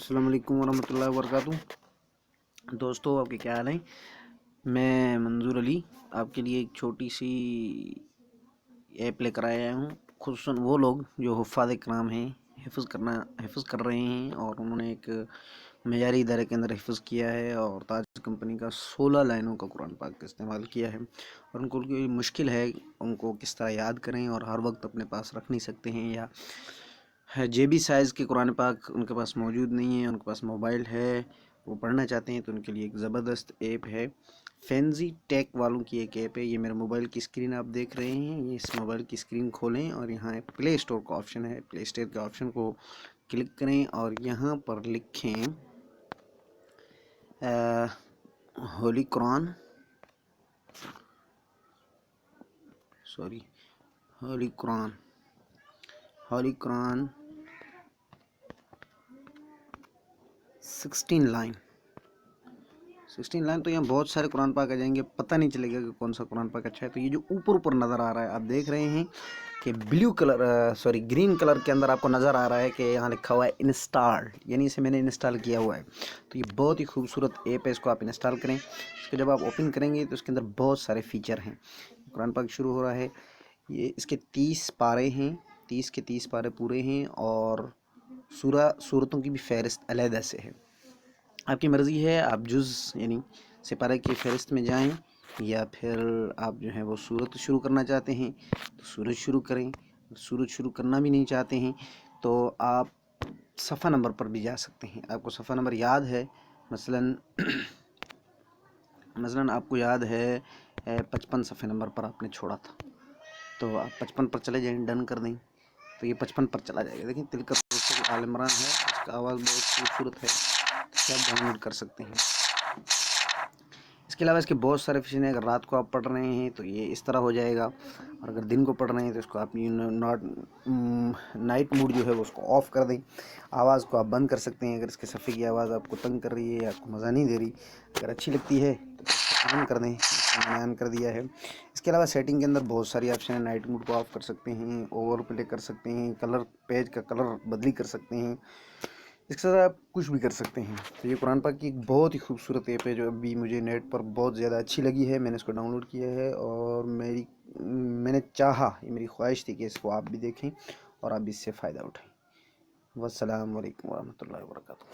السلام علیکم ورحمۃ اللہ وبرکاتہ۔ دوستو، آپ کے کیا حال ہیں؟ میں منظور علی آپ کے لیے ایک چھوٹی سی ایپ لے کر آیا ہوں، خصوصاً وہ لوگ جو حفاظ کرام ہیں، حفظ کر رہے ہیں اور انہوں نے ایک معیاری ادارے کے اندر حفظ کیا ہے اور تاج کمپنی کا 16 لائنوں کا قرآن پاک کا استعمال کیا ہے، اور ان کو کوئی مشکل ہے ان کو کس طرح یاد کریں، اور ہر وقت اپنے پاس رکھ نہیں سکتے ہیں، یا جیبی سائز کے قرآن پاک ان کے پاس موجود نہیں ہے، ان کے پاس موبائل ہے، وہ پڑھنا چاہتے ہیں، تو ان کے لیے ایک زبردست ایپ ہے۔ فینزی ٹیک والوں کی ایک ایپ ہے۔ یہ میرے موبائل کی اسکرین آپ دیکھ رہے ہیں، یہ اس موبائل کی اسکرین کھولیں اور یہاں پلے اسٹور کا آپشن ہے، پلے اسٹور کے آپشن کو کلک کریں اور یہاں پر لکھیں ہولی قرآن ہولی قرآن 16 لائن تو یہاں بہت سارے قرآن پاک آ جائیں گے، پتہ نہیں چلے گا کہ کون سا قرآن پاک اچھا ہے۔ تو یہ جو اوپر نظر آ رہا ہے، آپ دیکھ رہے ہیں کہ گرین کلر کے اندر آپ کو نظر آ رہا ہے کہ یہاں لکھا ہوا ہے انسٹال، یعنی اسے میں نے انسٹال کیا ہوا ہے۔ تو یہ بہت ہی خوبصورت ایپ ہے، اس کو آپ انسٹال کریں۔ اس کو جب آپ اوپن کریں گے تو اس کے اندر بہت سارے فیچر ہیں۔ قرآن پاک شروع ہو رہا ہے، یہ اس کے 30 پارے ہیں، 30 کے 30 پارے پورے ہیں، اور سورتوں کی بھی فہرست علیحدہ سے ہے۔ آپ کی مرضی ہے، آپ جز یعنی سپارے کی فہرست میں جائیں، یا پھر آپ جو ہے وہ سورت شروع کرنا چاہتے ہیں تو سورت شروع کریں، سورت شروع کرنا بھی نہیں چاہتے ہیں تو آپ صفحہ نمبر پر بھی جا سکتے ہیں۔ آپ کو صفحہ نمبر یاد ہے، مثلاً آپ کو یاد ہے 55 صفحے نمبر پر آپ نے چھوڑا تھا، تو آپ 55 پر چلے جائیں، ڈن کر دیں تو یہ 55 پر چلا جائے گا۔ دیکھیں تلک آل عمران ہے، اس کا آواز بہت خوبصورت ہے، اسے آپ ڈاؤن لوڈ کر سکتے ہیں۔ اس کے علاوہ اس کے بہت سارے فیچر ہیں۔ اگر رات کو آپ پڑھ رہے ہیں تو یہ اس طرح ہو جائے گا، اور اگر دن کو پڑھ رہے ہیں تو اس کو آپ نائٹ موڈ جو ہے وہ اس کو آف کر دیں۔ آواز کو آپ بند کر سکتے ہیں، اگر اس کے صفحے کی آواز آپ کو تنگ کر رہی ہے یا آپ کو مزہ نہیں دے رہی، اگر اچھی لگتی ہے تو اس کو آن کر دیں، میں نے آن کر دیا ہے۔ اس کے علاوہ سیٹنگ کے اندر بہت ساری آپشن ہیں۔ نائٹ موڈ کو آف کر سکتے ہیں، اوور پلے کر سکتے ہیں، پیج کا کلر بدلی کر سکتے ہیں، اس کے ساتھ آپ کچھ بھی کر سکتے ہیں۔ تو یہ قرآن پاک کی ایک بہت ہی خوبصورت ایپ ہے، جو ابھی مجھے نیٹ پر بہت زیادہ اچھی لگی ہے۔ میں نے اس کو ڈاؤن لوڈ کیا ہے، اور میں نے چاہا، یہ میری خواہش تھی کہ اس کو آپ بھی دیکھیں اور آپ بھی اس سے فائدہ اٹھائیں۔ والسلام علیکم ورحمۃ اللہ وبرکاتہ۔